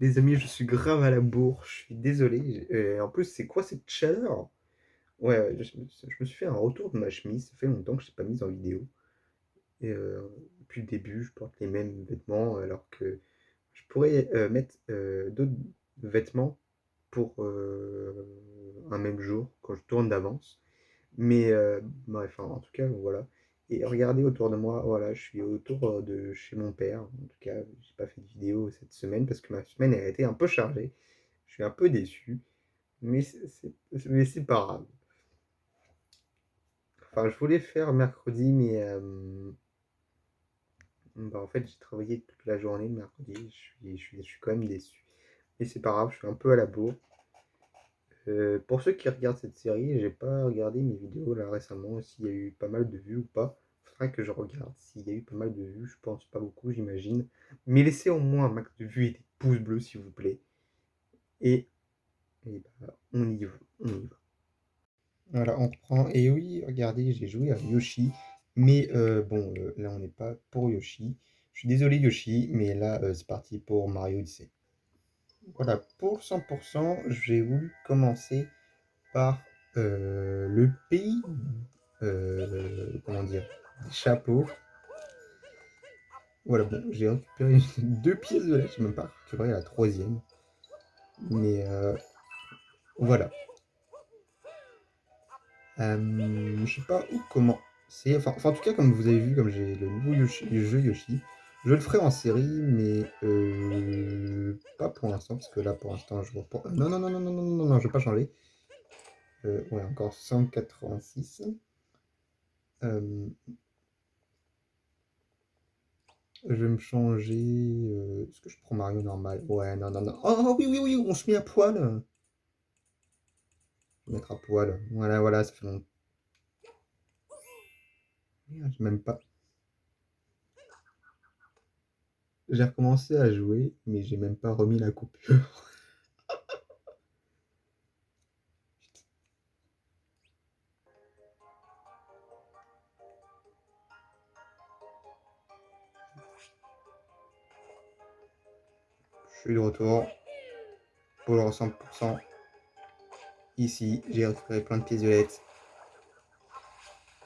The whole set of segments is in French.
Les amis, je suis grave à la bourre, je suis désolé. En plus, c'est quoi cette chaleur? Ouais, ouais, je me suis fait un retour de ma chemise. Ça fait longtemps que je l'ai pas mise en vidéo. Et depuis le début, je porte les mêmes vêtements alors que je pourrais mettre d'autres vêtements pour un même jour quand je tourne d'avance. Mais bref, en tout cas, voilà. Et regardez autour de moi, voilà, je suis autour de chez mon père. En tout cas, j'ai pas fait de vidéo cette semaine parce que ma semaine a été un peu chargée. Je suis un peu déçu, mais c'est pas grave. Enfin, je voulais faire mercredi, mais bah, en fait, j'ai travaillé toute la journée le mercredi. Je suis quand même déçu. Mais c'est pas grave, je suis un peu à la bourre. Pour ceux qui regardent cette série, j'ai pas regardé mes vidéos là récemment, s'il y a eu pas mal de vues ou pas. Faudrait que je regarde s'il y a eu pas mal de vues. Je pense pas beaucoup, j'imagine. Mais laissez au moins un max de vues et des pouces bleus, s'il vous plaît. Et, et bah, on y va, on y va. Voilà, on reprend. Et oui, regardez, j'ai joué à Yoshi. Mais bon, là, on n'est pas pour Yoshi. Je suis désolé, Yoshi, mais là, c'est parti pour Mario Odyssey. Voilà, pour 100%, j'ai voulu commencer par le pays, comment dire, des chapeaux. Voilà, bon, j'ai récupéré deux pièces de lait, j'ai même pas récupéré la troisième. Mais voilà. Je sais pas où comment. En tout cas, comme vous avez vu, comme j'ai le nouveau jeu Yoshi, je le ferai en série, mais pas pour l'instant, parce que là, pour l'instant, je vois pas. Non, non, non, non, non, non, non, non, je vais pas changer. Ouais, encore 186. Euh, je vais me changer. Est-ce que je prends Mario normal? Ouais, non, non, non. Oh oui, oui, oui, on se met à poil. Je vais mettre à poil. Voilà, voilà, ça fait longtemps. Merde, j'ai même pas. J'ai recommencé à jouer, mais j'ai même pas remis la coupure. Je suis de retour pour le 100%. Ici, j'ai récupéré plein de pièces violettes.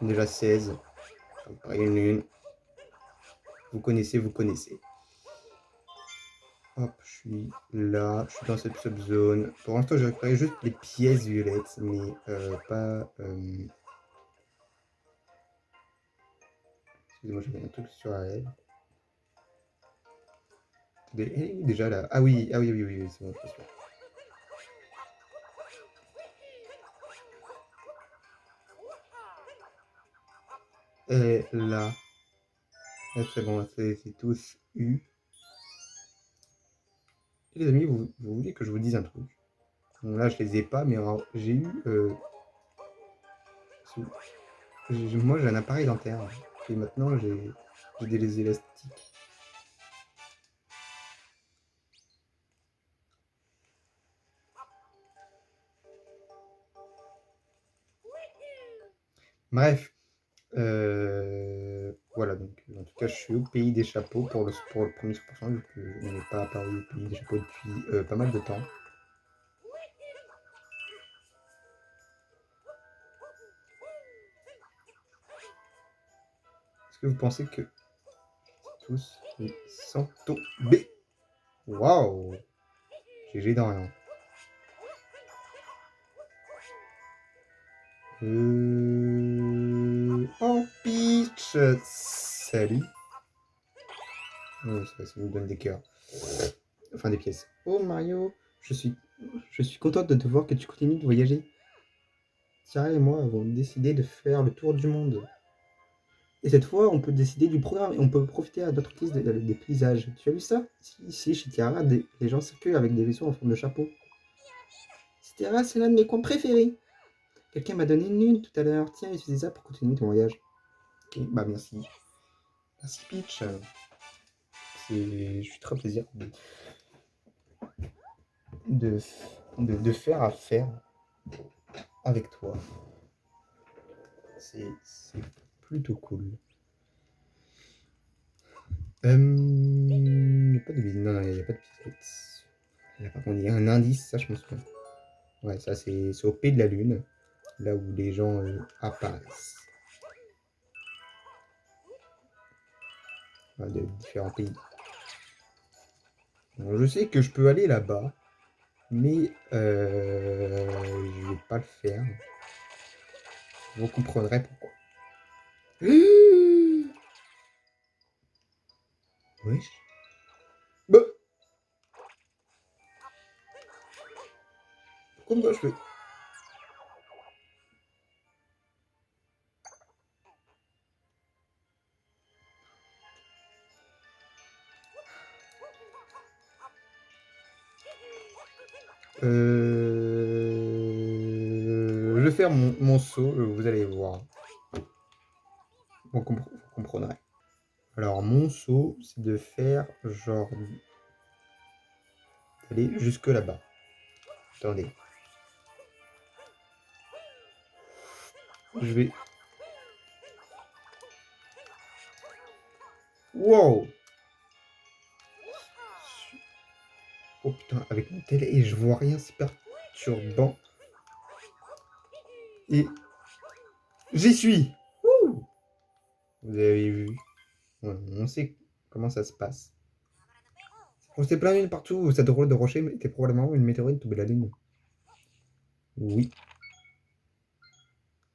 Déjà 16. J'en récupéré une. Vous connaissez, vous connaissez. Hop, je suis là, je suis dans cette subzone. Pour l'instant, j'ai récupéré juste les pièces violettes, mais pas. Excusez-moi, j'avais un truc sur la lèvre. Déjà là. Ah oui, ah oui, oui, oui, oui, c'est bon, je suis sûr. Et là. Là, c'est bon, c'est tous eu. Et les amis, vous voulez que je vous dise un truc? Bon, là, je les ai pas, mais alors, j'ai eu. Moi, j'ai un appareil dentaire. Et maintenant, j'ai des élastiques. Bref. Voilà, donc en tout cas, je suis au pays des chapeaux pour le premier 100%, vu que je n'ai pas apparu au pays des chapeaux depuis pas mal de temps. Est-ce que vous pensez que tous ils sont tombés? Waouh! GG dans rien. Oh, Peach! Salut! Ça nous donne des cœurs. Enfin, des pièces. Oh, Mario, je suis, je suis contente de te voir que tu continues de voyager. Sarah et moi avons décidé de faire le tour du monde. Et cette fois, on peut décider du programme et on peut profiter à notre guise des paysages. Tu as vu ça? Ici, chez Tiara, les gens circulent avec des vaisseaux en forme de chapeau. Tiara, c'est l'un de mes coins préférés. Quelqu'un m'a donné une lune tout à l'heure. Tiens, utilisez ça pour continuer ton voyage. Ok, bah merci. Merci Peach. Je suis très plaisir de, de faire affaire avec toi. C'est plutôt cool. Il n'y a pas de non, non, il n'y a pas de pièces. Là, par contre, il y a un indice, ça, je me souviens. Ouais, ça, c'est au pays de la Lune, là où les gens apparaissent. Enfin, de différents pays. Bon, je sais que je peux aller là-bas, mais je vais pas le faire. Vous comprendrez pourquoi. Wesh. Bah, pourquoi moi je fais... Je vais faire mon saut, vous allez voir. Vous comprendrez. Alors, mon saut, c'est de faire genre... d'aller jusque là-bas. Attendez. Je vais... Wow! Oh putain, avec mon télé, et je vois rien, c'est perturbant. Et... J'y suis! Wouh! Vous avez vu. On sait comment ça se passe. On s'est plein de lune partout. Cette drôle de rocher était probablement une météorite tombée de la Lune. Oui.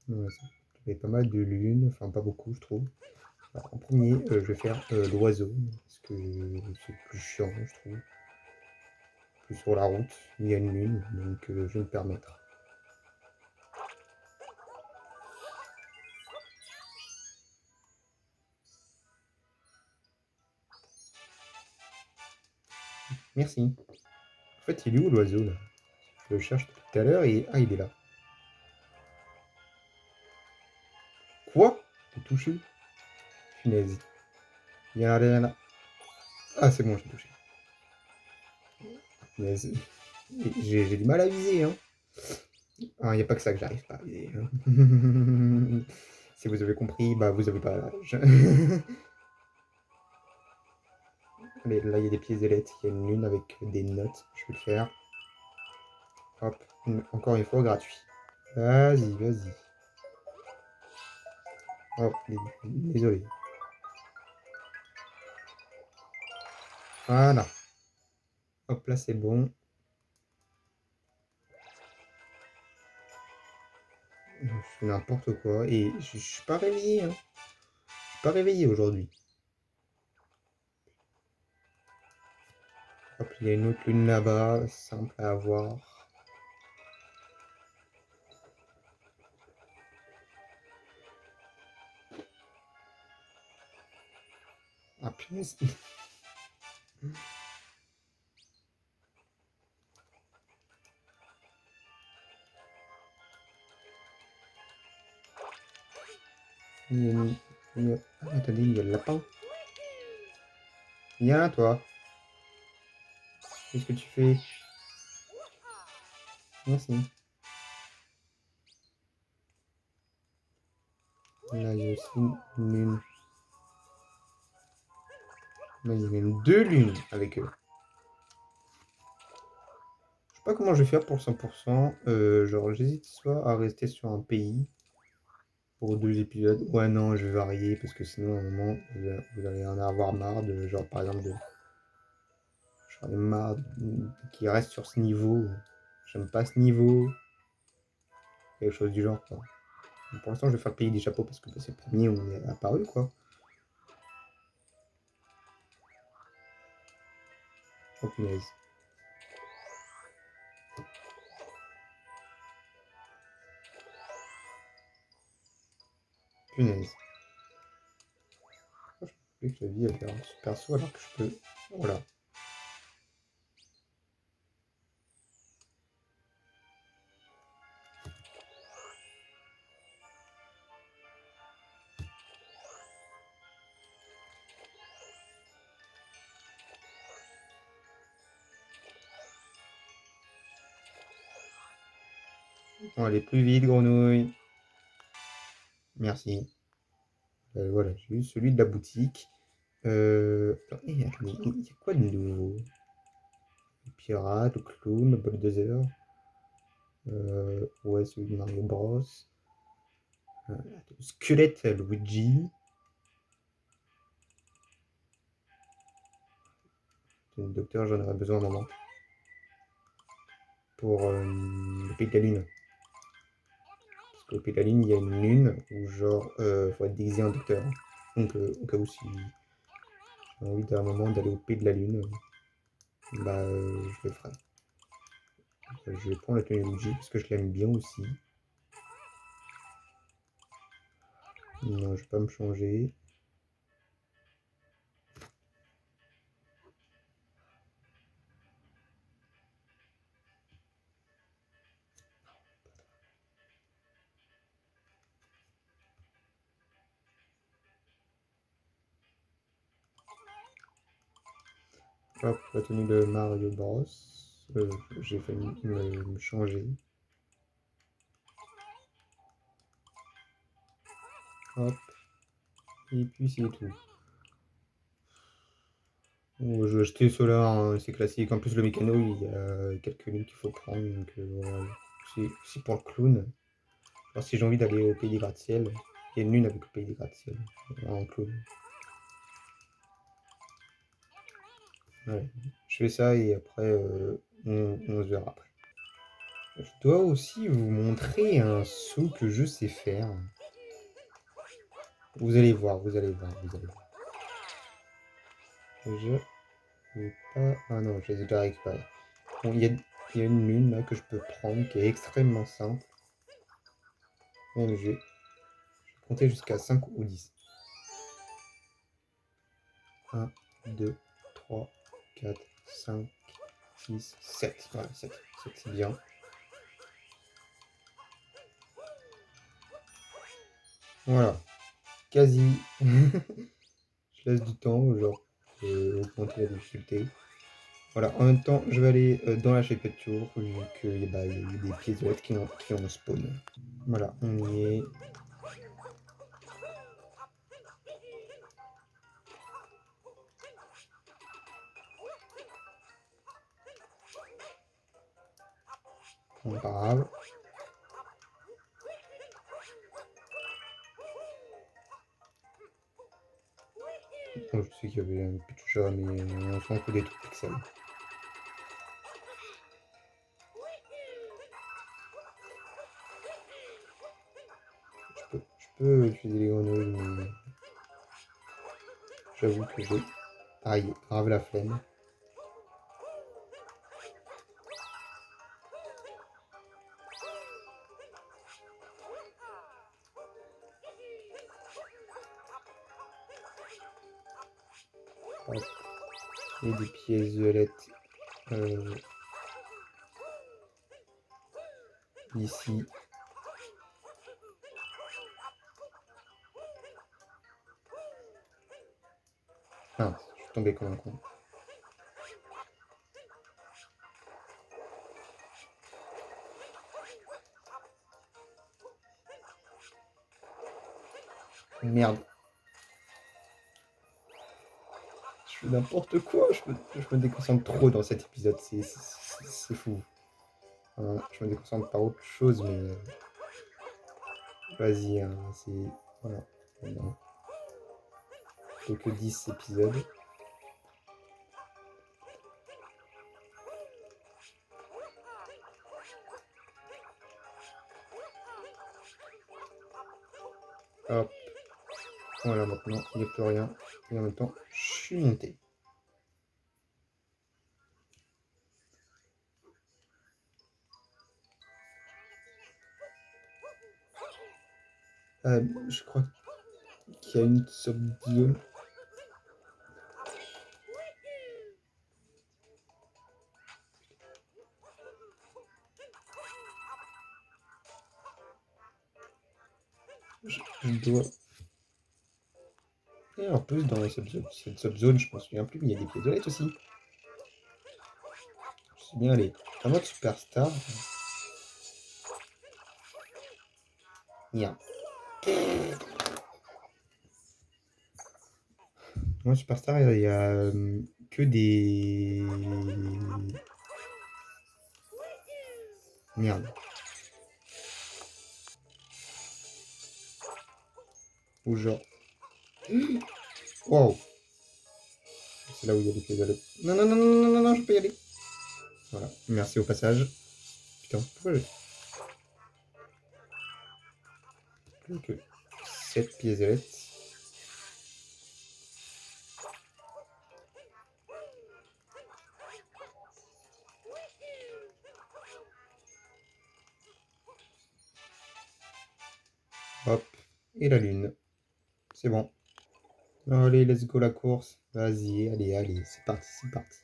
Ouais, ça fait pas mal de lunes. Enfin, pas beaucoup, je trouve. Alors, en premier, je vais faire l'oiseau. Parce que c'est plus chiant, je trouve. Plus sur la route, il y a une lune. Donc, je vais me permettre. Merci. En fait, il est où l'oiseau, là? Je le cherche depuis tout à l'heure et... Ah, il est là. Quoi? J'ai touché? Punaise. Il y en a rien là. Ah, c'est bon, j'ai touché. Punaise. J'ai du mal à viser, hein. Ah, il n'y a pas que ça que j'arrive pas à viser, hein. Si vous avez compris, bah vous avez pas l'âge. Allez, là, il y a des pièces de lettres. Il y a une lune avec des notes. Je vais le faire. Hop. Encore une fois, gratuit. Vas-y, vas-y. Hop, désolé. Voilà. Hop, là, c'est bon. Je fais n'importe quoi. Et je suis pas réveillé, hein. Je suis pas réveillé aujourd'hui. Hop, il y a une autre lune là-bas. Simple à avoir. Ah, punaise. Ah, attendez, il y a le lapin. Viens, toi. Qu'est-ce que tu fais? Merci. Là, il y a aussi une lune. Là, il y a même deux lunes avec eux. Je sais pas comment je vais faire pour 100%. Genre, j'hésite soit à rester sur un pays pour 2 épisodes. Ouais, non, je vais varier parce que sinon, à un moment, vous allez en avoir marre de, genre, par exemple, de. J'en ai marre qui reste sur ce niveau. J'aime pas ce niveau. Quelque chose du genre, quoi. Donc, pour l'instant, je vais faire le pays des chapeaux parce que bah, c'est le premier où on est apparu, quoi. Oh punaise. Punaise. Je pensais que la vie elle fait un super saut alors que je peux. Voilà. On va aller plus vite, grenouille. Merci. Voilà, j'ai eu celui de la boutique. Attends, il y a quoi de nouveau? Le pirate, le clown, le bulldozer. Ouais, celui de Mario Bros. Squelette Luigi. Le docteur, j'en aurais besoin un moment. Pour le Pays de la Lune. Parce qu'au Pays de la Lune, il y a une lune où genre faut être déguisé en docteur. Donc au cas où si j'ai envie d'un moment d'aller au Pays de la Lune, bah je le ferai. Je vais prendre la tenue Luigi parce que je l'aime bien aussi. Non, je vais pas me changer. Hop, la tenue de Mario Bros. J'ai failli me changer. Hop. Et puis c'est tout. Bon, je vais acheter ceux-là, hein, c'est classique. En plus, le mécano, il y a quelques lignes qu'il faut prendre. Donc voilà. C'est pour le clown. Alors, si j'ai envie d'aller au pays des gratte-ciel, il y a une lune avec le pays des gratte-ciel en clown. Ouais. Je fais ça et après, on se verra après. Je dois aussi vous montrer un saut que je sais faire. Vous allez voir, vous allez voir, vous allez voir. Je vais pas... Ah non, je les ai déjà récupérés. Bon, il y a une lune là que je peux prendre qui est extrêmement simple. Même je vais compter jusqu'à 5 ou 10. 1, 2, 3, 4, 5, 6, 7. Voilà, 7. 7 c'est bien. Voilà. Quasi. Je laisse du temps, genre, augmenter la difficulté. Voilà, en même temps, je vais aller dans la tour vu qu'il y a eu des piécettes qui ont spawn. Voilà, on y est. Bon, pas grave. Bon, je sais qu'il y avait un petit chat, mais on s'en fout des trucs pixels. Je peux utiliser les grenouilles, mais j'avoue que j'ai... Aïe, grave la flemme. Hop. Et des pièces violettes ici. Ah, je suis tombé comme un con. Merde. Je fais n'importe quoi. Je me déconcentre trop dans cet épisode. C'est fou. Voilà, je me déconcentre par autre chose, mais... Vas-y, hein, c'est... Voilà. Non. Plus que 10 épisodes. Hop. Voilà, maintenant, il n'y a plus rien. Et en même temps, je suis monté. Je crois qu'il y a une sub-zone. Je dois... Et en plus, dans cette sub-zone, je m'en souviens plus, mais il y a des piézolettes aussi. Je suis bien allé. En mode superstar. Merde. Moi, Superstar, il y a que des Merde. Ou genre... Wow. C'est là où il y a les pieds de... Non, non, non, non, non, non, non, je peux y aller. Voilà, merci au passage. Putain, pourquoi j'ai... Plus que 7 piézettes. Hop, et la lune. C'est bon. Allez, let's go la course. Vas-y, allez, allez, c'est parti, c'est parti.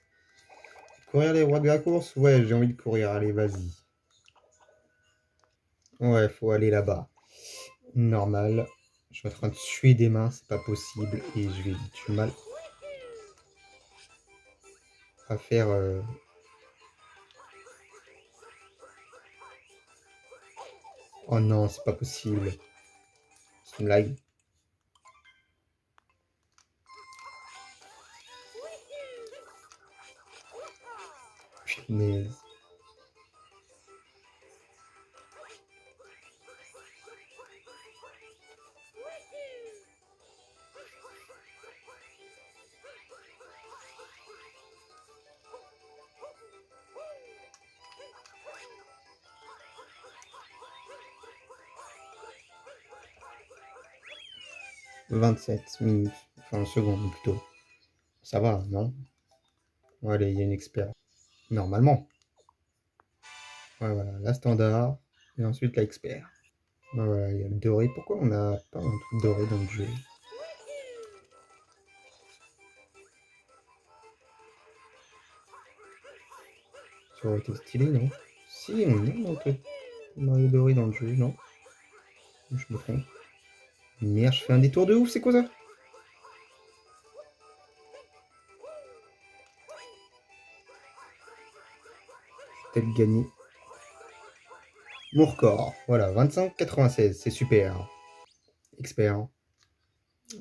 Courir les rois de la course? Ouais, j'ai envie de courir, allez, vas-y. Ouais, faut aller là-bas. Normal. Je suis en train de suer des mains, c'est pas possible. Et je vais du mal à faire... Oh non, c'est pas possible. C'est une blague. Punaise. « 27 minutes. Enfin, secondes plutôt. Ça va, non? Ouais, allez, il y a une expert. Normalement. Ouais, voilà, la standard. Et ensuite la expert. Ouais, voilà, il y a le doré. Pourquoi on n'a pas un truc doré dans le jeu? Ça aurait été stylé, non? Si, on a un truc Mario doré dans le jeu, non? Je me trompe. Merde, je fais un détour de ouf, c'est quoi ça? Peut-être gagner. Mon record, voilà, 25,96, c'est super. Expert.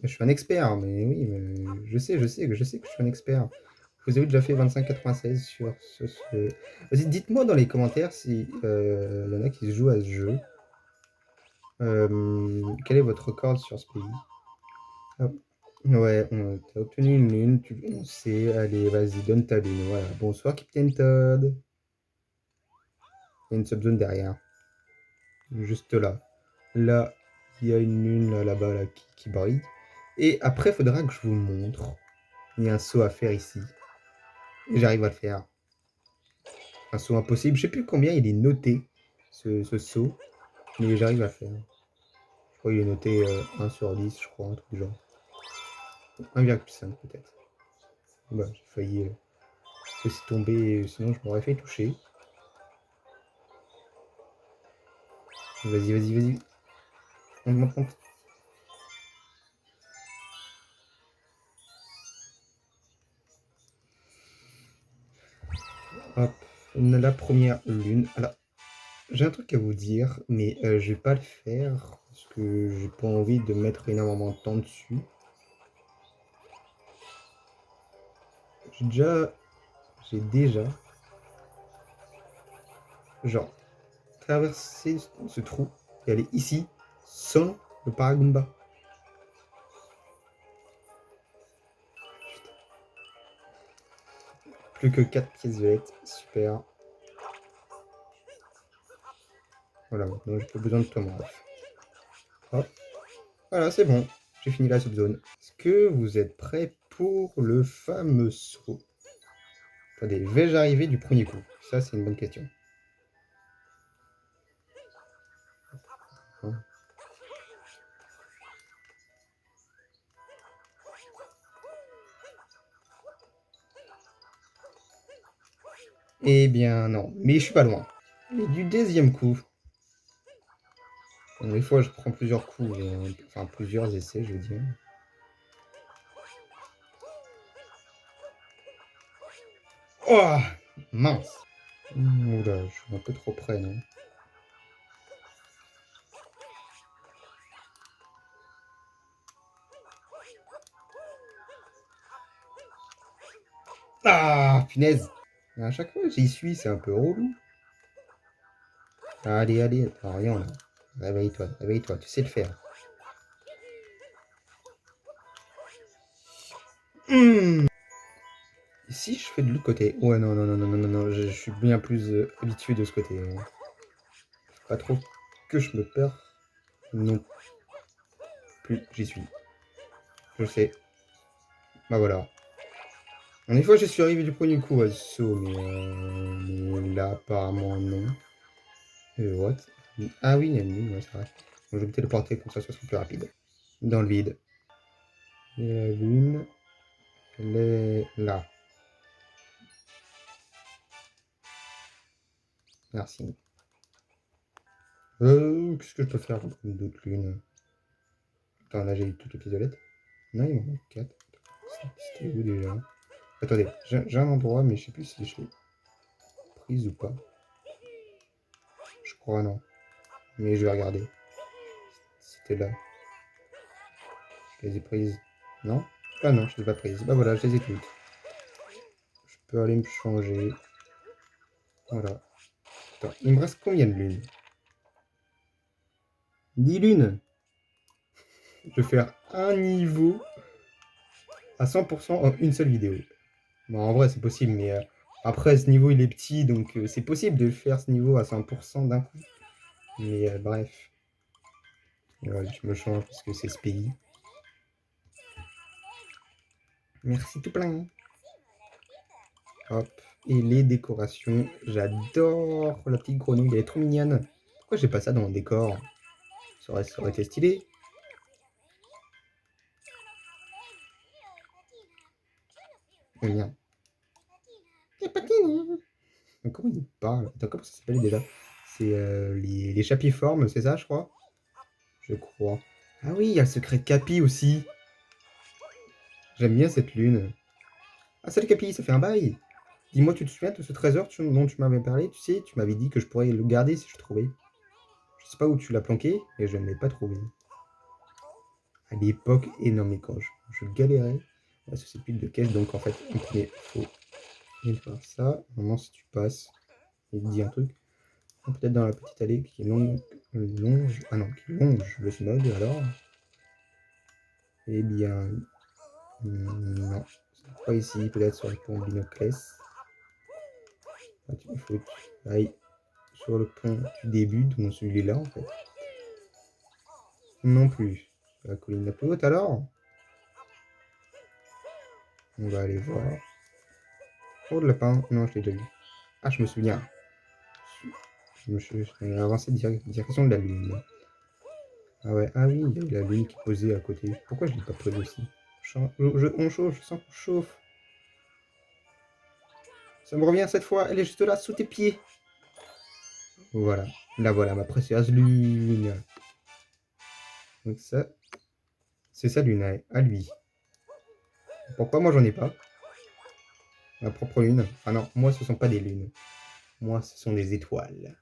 Je suis un expert, mais oui, mais je sais que je suis un expert. Vous avez déjà fait 25,96 sur ce... Vas-y, dites-moi dans les commentaires si y en a qui se jouent à ce jeu. Quel est votre record sur ce pays? Hop. Ouais, t'as obtenu une lune, on sait, allez, vas-y, donne ta lune, voilà. Bonsoir, Captain Todd. Il y a une subzone derrière, juste là. Là, il y a une lune là-bas là, qui brille. Et après, il faudra que je vous montre. Il y a un saut à faire ici. Et j'arrive à le faire. Un saut impossible. Je sais plus combien il est noté, ce saut. Mais j'arrive à le faire. Je crois qu'il est noté 1 sur 10, je crois, un truc du genre. 1,5 peut-être. Bah, j'ai failli laisser tomber, sinon je m'aurais fait toucher. Vas-y, vas-y, vas-y. On monte, monte. Hop, on a la première lune. Alors, j'ai un truc à vous dire, mais je vais pas le faire parce que j'ai pas envie de mettre énormément de temps dessus. J'ai déjà, genre, traversé ce trou et aller ici sans le Paragumba. Plus que 4 pièces violettes, super. Voilà, maintenant j'ai pas besoin de toi, mon ref. Hop, voilà, c'est bon, j'ai fini la subzone. Est-ce que vous êtes prêts pour le fameux saut? Attendez, vais-je arriver du premier coup? Ça, c'est une bonne question. Hein. Eh bien, non, mais je suis pas loin. Et du deuxième coup. Bon, des fois, je prends plusieurs coups, enfin plusieurs essais, je veux dire. Oh, mince. Oula, je suis un peu trop près, non? Ah, punaise. À chaque fois, j'y suis, c'est un peu relou. Allez, allez, rien là. Réveille-toi, tu sais le faire. Et si je fais de l'autre côté? Ouais, non, je suis bien plus habitué de ce côté. Pas trop que je me perds. Non plus, j'y suis. Je sais. Bah voilà. Une fois, je suis arrivé du premier coup à ce saut, mais là, apparemment, non. What? Ah oui, il y a une ligne, ouais, c'est vrai. Donc, je vais me téléporter comme ça sera plus rapide. Dans le vide. Et la lune, elle est là. Merci. Qu'est-ce que je peux faire d'autres lunes? Attends, là, j'ai eu toutes les pistolettes. Non, il m'en manque 4. C'était où déjà? Attendez, j'ai un endroit, mais je sais plus si je l'ai prise ou pas. Je crois non. Mais je vais regarder. C'était là. Je les ai prises. Non? Ah non, je les ai pas prises. Bah voilà, je les ai toutes. Je peux aller me changer. Voilà. Attends, il me reste combien de lunes? 10 lunes. Je vais faire un niveau à 100% en une seule vidéo. Bon, en vrai, c'est possible, mais après, ce niveau, il est petit, donc c'est possible de faire ce niveau à 100% d'un coup. Mais bref. Ouais, je me change parce que c'est ce pays. Merci tout plein. Hop. Et les décorations. J'adore la petite grenouille. Elle est trop mignonne. Pourquoi j'ai pas ça dans mon décor? Ça aurait été stylé. Eh bien. Comment il parle? Attends, comment ça s'appelle déjà? C'est les chapiformes, c'est ça, je crois? Je crois. Ah oui, il y a le secret de Capi aussi. J'aime bien cette lune. Ah, salut Capi, ça fait un bail. Dis-moi, tu te souviens de ce trésor dont tu m'avais parlé? Tu sais, tu m'avais dit que je pourrais le garder si je trouvais. Je sais pas où tu l'as planqué, mais je ne l'ai pas trouvé. À l'époque, et non mais quand je galérais, ouais, c'est plus de caisse, donc en fait, il faut faire ça. Normalement, si tu passes, il te dit un truc. Peut-être dans la petite allée qui longe, ah non, qui longe le smog alors. Eh bien, non, c'est pas ici, peut-être sur le pont Binoclès. Ah, il faut que tu ailles sur le pont du début, donc celui-là en fait. Non plus. La colline la plus haute alors? On va aller voir. Oh, le lapin. Non, je l'ai déjà vu. Ah, je me souviens. Je suis avancé direction de la lune. Ah ouais, ah oui, il y a la lune qui est posée à côté. Pourquoi je ne l'ai pas posée aussi? On chauffe, je sens qu'on chauffe. Ça me revient cette fois, elle est juste là, sous tes pieds. Voilà, là voilà, ma précieuse lune. Donc ça, c'est sa lune à lui. Pourquoi moi j'en ai pas? Ma propre lune. Ah non, moi ce sont pas des lunes. Moi ce sont des étoiles.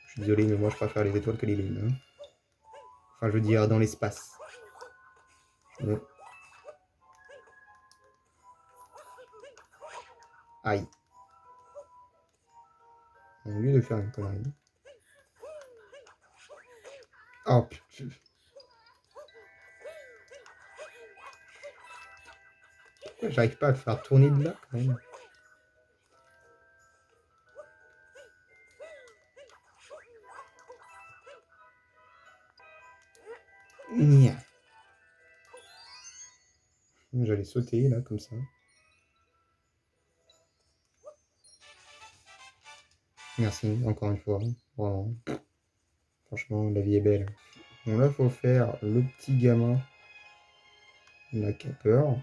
Je suis désolé, mais moi je préfère les étoiles que les lunes. Hein. Enfin, je veux dire, dans l'espace. Ouais. Aïe. Au lieu de faire une connerie. Oh putain. Pourquoi j'arrive pas à le faire tourner de là quand même? Nya. J'allais sauter là comme ça. Merci encore une fois. Vraiment. Franchement, la vie est belle. Bon là, faut faire le petit gamin. Il n'a qu'à peur.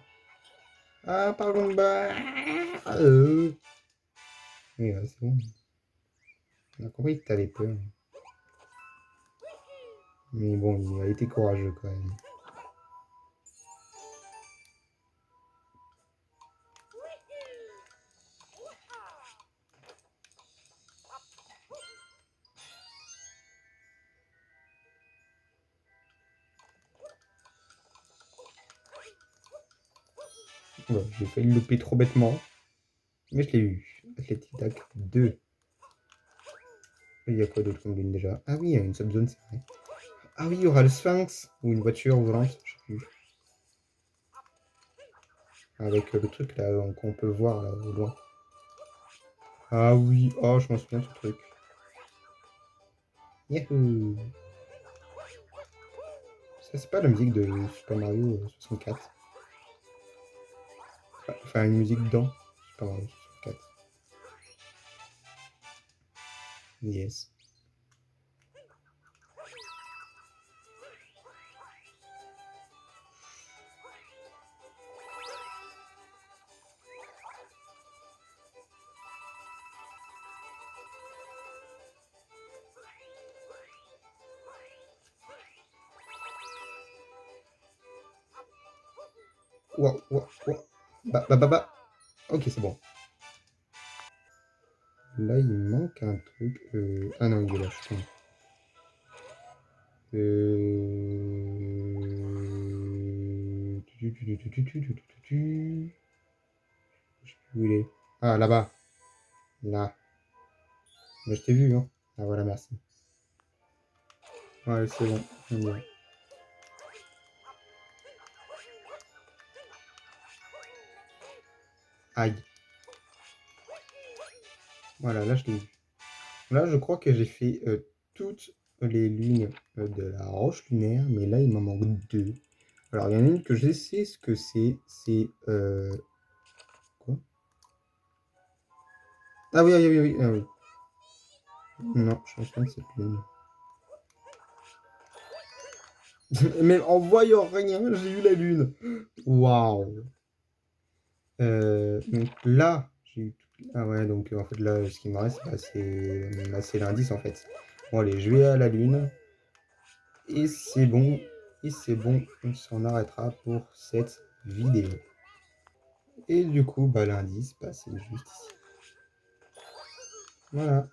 Ah, pardon, bah. Oui, ouais, c'est bon. On a compris que t'avais peur. Mais bon, il a été courageux quand même. Ouais, j'ai failli le louper trop bêtement. Mais je l'ai eu. Athletic 2. Il y a quoi d'autre comme lune déjà? Ah oui, il y a une subzone, c'est vrai. Ah oui, il y aura le Sphinx ou une voiture volante, je sais plus. Avec le truc là qu'on peut voir là, au loin. Ah oui, oh, je m'en souviens de ce truc. Yahoo! Ça, c'est pas la musique de Super Mario 64. Enfin, une musique dans Super Mario 64. Yes. Waouh, waouh, waouh. Bah. Ok, c'est bon. Là, il manque un truc. Ah non, il est là, je pense. Je sais plus où il est. Ah, là-bas. Là. Mais je t'ai vu, hein. Ah, voilà, merci. Ouais, c'est bon. On y est. Aïe. Voilà, là, je l'ai vu. Là, je crois que j'ai fait toutes les lunes de la roche lunaire, mais là, il m'en manque deux. Alors, il y en a une que je sais ce que c'est. C'est. Quoi? Ah oui, oui, oui, oui. Ah, oui. Non, je pense pas que c'est lune. Mais en voyant rien, j'ai eu la lune. Waouh. Donc là, j'ai eu ah ouais, donc en fait, là, ce qui me reste, c'est l'indice en fait. Bon, allez, je vais à la lune. Et c'est bon. Et c'est bon, on s'en arrêtera pour cette vidéo. Et du coup, bah, l'indice, bah, c'est juste ici. Voilà.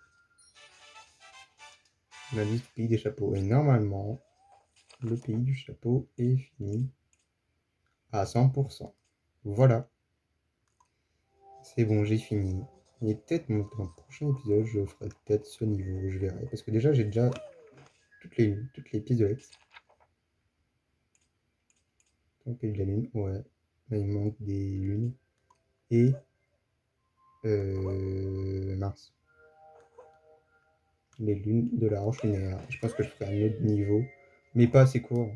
L'indice du pays des chapeaux. Et normalement, le pays du chapeau est fini à 100%. Voilà. C'est bon, j'ai fini. Et peut-être dans le prochain épisode, je ferai peut-être ce niveau, je verrai. Parce que déjà, j'ai déjà toutes les pièces de l'ex. Donc, il y a de la lune, ouais. Là, il manque des lunes. Et mince. Les lunes de la roche lunaire. Je pense que je ferai un autre niveau, mais pas assez court.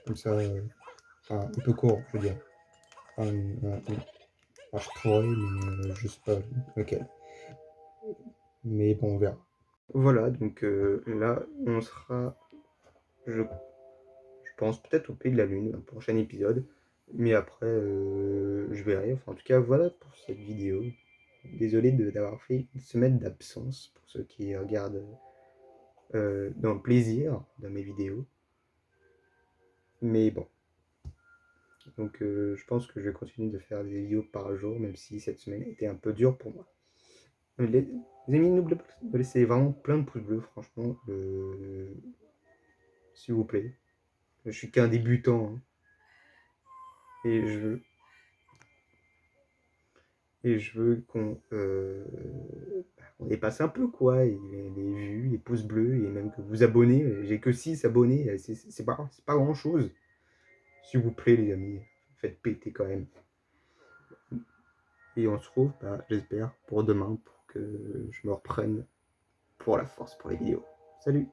Comme ça, enfin, un peu court, je veux dire. Enfin, enfin, je pourrais, mais je sais pas lequel. Mais bon, on verra. Voilà, donc là, on sera, je pense, peut-être au pays de la Lune, un prochain épisode. Mais après, je verrai. Enfin, en tout cas, voilà pour cette vidéo. Désolé d'avoir fait une semaine d'absence pour ceux qui regardent dans le plaisir dans mes vidéos. Mais bon. Donc je pense que je vais continuer de faire des vidéos par jour, même si cette semaine était un peu dure pour moi. Les amis, n'oubliez pas de laisser vraiment plein de pouces bleus, franchement, s'il vous plaît. Je suis qu'un débutant, hein, et je veux on dépasse un peu, quoi, et les vues, les pouces bleus, et même que vous abonnez. J'ai que 6 abonnés, c'est pas grand chose. S'il vous plaît, les amis, faites péter quand même. Et on se retrouve, j'espère, pour demain, pour que je me reprenne pour la force pour les vidéos. Salut!